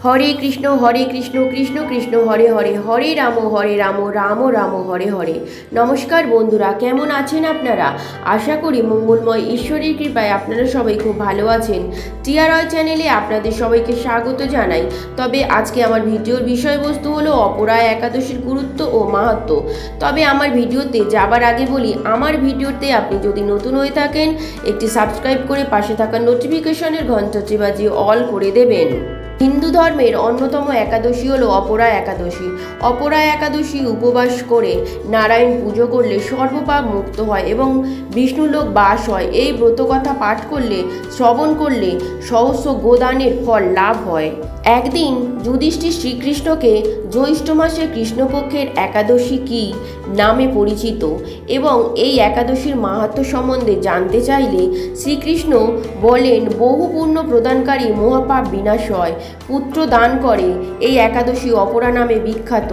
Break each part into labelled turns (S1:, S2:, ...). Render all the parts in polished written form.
S1: হরে কৃষ্ণ কৃষ্ণ কৃষ্ণ হরে হরে, হরে রাম রাম রাম হরে হরে। নমস্কার বন্ধুরা, কেমন আছেন আপনারা? আশা করি মঙ্গলময় ঈশ্বরের কৃপায় আপনারা সবাই খুব ভালো আছেন। টিআরওয়াই চ্যানেলে আপনাদের সবাইকে স্বাগত জানাই। তবে আজকে আমার ভিডিওর বিষয়বস্তু হলো অপরায় একাদশীর গুরুত্ব ও মাহাত্ম্য। তবে আমার ভিডিওতে যাবার আগে বলি, আমার ভিডিওতে আপনি যদি নতুন হয়ে থাকেন একটি সাবস্ক্রাইব করে পাশে থাকা নোটিফিকেশনের ঘন্টাটি বাজিয়ে অল করে দেবেন। হিন্দু ধর্মের অন্যতম একাদশী হলো অপরা একাদশী। অপরা একাদশী উপবাস করে নারায়ণ পুজো করলে সর্বপাপ মুক্ত হয় এবং বিষ্ণুলোক বাস হয়। এই ব্রতকথা পাঠ করলে, শ্রবণ করলে সহস্র গোদানের ফল লাভ হয়। একদিন যুধিষ্ঠির শ্রীকৃষ্ণকে জ্যৈষ্ঠ মাসে কৃষ্ণপক্ষের একাদশী কি নামে পরিচিত এবং এই একাদশীর মাহাত্ম্য সম্বন্ধে জানতে চাইলে শ্রীকৃষ্ণ বলেন, বহু পুণ্য প্রদানকারী মহাপাপ বিনাশ হয়, পুত্র দান করে। এই একাদশী অপরা নামে বিখ্যাত।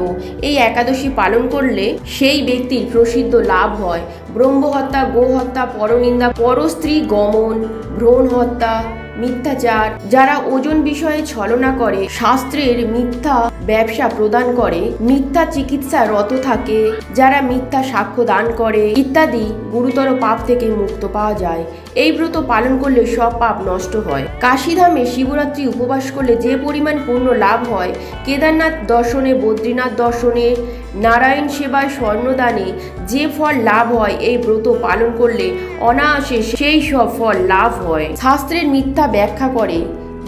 S1: এই একাদশী পালন করলে সেই ব্যক্তির প্রসিদ্ধ লাভ হয়। ব্রহ্মহত্যা, গোহত্যা, পরনিন্দা, পরস্ত্রী গমন, ভ্রূণ হত্যা, মিথ্যাচার, যারা ওজন বিষয়ে ছলনা করে, শাস্ত্রের মিথ্যা ব্যবসা প্রদান করে, মিথ্যা চিকিৎসা রত থাকে, যারা মিথ্যা সাক্ষ্য দান করে ইত্যাদি গুরুতর পাপ থেকে মুক্ত পাওয়া যায়। এই ব্রত পালন করলে সব পাপ নষ্ট হয়। কাশীধামে শিবরাত্রি উপবাস করলে যে পরিমাণ পুণ্য লাভ হয়, কেদারনাথ দর্শনে, বদ্রীনাথ দর্শনে, নারায়ণ সেবায়, স্বর্ণদানে যে ফল লাভ হয়, এই ব্রত পালন করলে অনায়াসে সেই সব ফল লাভ হয়। শাস্ত্রের মিথ্যা ব্যাখ্যা করে,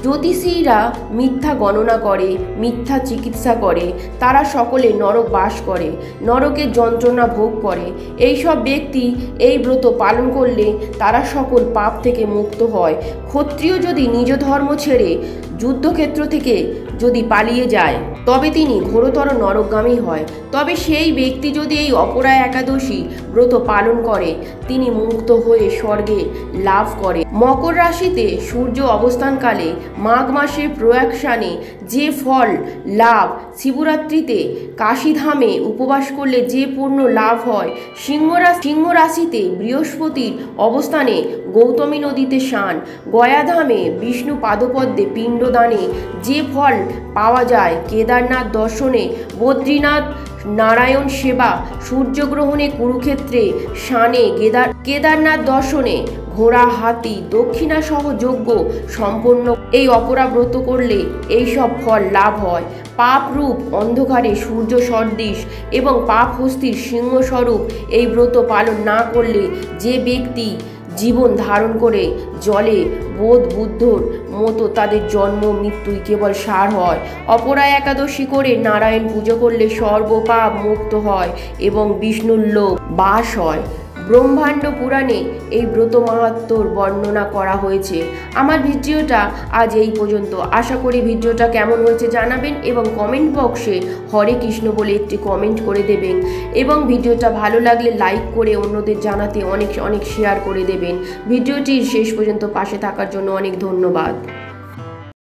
S1: জ্যোতিষীরা মিথ্যা গণনা করে, মিথ্যা চিকিৎসা করে, তারা সকলে নরক বাস করে, নরকের যন্ত্রণা ভোগ করে। এই সব ব্যক্তি এই ব্রত পালন করলে তারা সকল পাপ থেকে মুক্ত হয়। ক্ষত্রিয় যদি নিজ ধর্ম ছেড়ে যুদ্ধক্ষেত্র থেকে যদি পালিয়ে যায় তবে তিনি ঘোরতর নরকগামী হয়। তবে সেই ব্যক্তি যদি এই অপরা একাদশী ব্রত পালন করে তিনি মুক্ত হয়ে স্বর্গে লাভ করে। মকর রাশিতে সূর্য অবস্থানকালে মাঘ মাসে প্রয়াগস্নানে যে ফল লাভ, শিবরাত্রিতে কাশীধামে উপবাস করলে যে পূর্ণ লাভ হয়, সিংহ রাশিতে বৃহস্পতির অবস্থানে গৌতমী নদীতে স্নান, গয়াধামে বিষ্ণু পাদপদ্মে পিণ্ডদানে যে ফল পাওয়া যায়, কেদারনাথ দর্শনে, বদ্রীনাথ নারায়ণ সেবা, সূর্যগ্রহণে কুরুক্ষেত্রে স্নানে, কেদারনাথ দর্শনে ঘোড়া, হাতি, দক্ষিণা সহ যজ্ঞ সম্পন্ন এই অপরা ব্রত করলে এই সব ফল লাভ হয়। পাপ রূপ অন্ধকারে সূর্য সদৃশ এবং পাপ হস্তির সিংহস্বরূপ এই ব্রত পালন না করলে যে ব্যক্তি জীবন ধারণ করে জলে বুদ্ধর মতো তাদের জন্ম মৃত্যুই কেবল সার হয়। অপরা একাদশী করে নারায়ণ পুজো করলে সর্বপাপ মুক্ত হয় এবং বিষ্ণুর লোক বাস হয়। ব্রহ্মাণ্ড পুরাণে এই ব্রত মাহাত্ম্যর বর্ণনা করা হয়েছে। আমার ভিডিওটা আজ এই পর্যন্ত। আশা করি ভিডিওটা কেমন হয়েছে জানাবেন এবং কমেন্ট বক্সে হরে কৃষ্ণ বলে একটি কমেন্ট করে দেবেন এবং ভিডিওটা ভালো লাগলে লাইক করে অন্যদের জানাতে অনেক শেয়ার করে দেবেন। ভিডিওটির শেষ পর্যন্ত পাশে থাকার জন্য অনেক ধন্যবাদ।